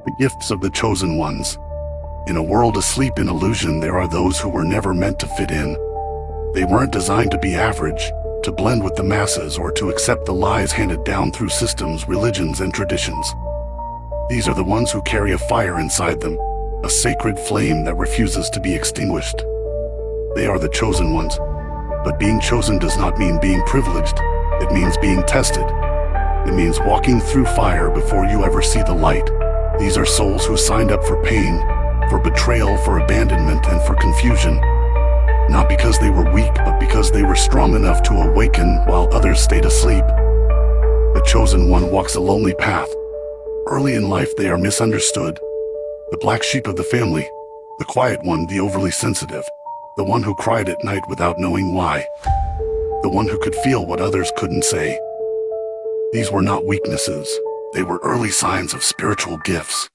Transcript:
The gifts of the chosen ones. In a world asleep in illusion, there are those who were never meant to fit in. They weren't designed to be average, to blend with the masses, or to accept the lies handed down through systems, religions, and traditions. These are the ones who carry a fire inside them, a sacred flame that refuses to be extinguished. They are the chosen ones. But being chosen does not mean being privileged. It means being tested. It means walking through fire before you ever see the light. These are souls who signed up for pain, for betrayal, for abandonment, and for confusion. Not because they were weak, but because they were strong enough to awaken while others stayed asleep. The chosen one walks a lonely path. Early in life, they are misunderstood. The black sheep of the family, the quiet one, the overly sensitive, the one who cried at night without knowing why, the one who could feel what others couldn't say. These were not weaknesses. They were early signs of spiritual gifts.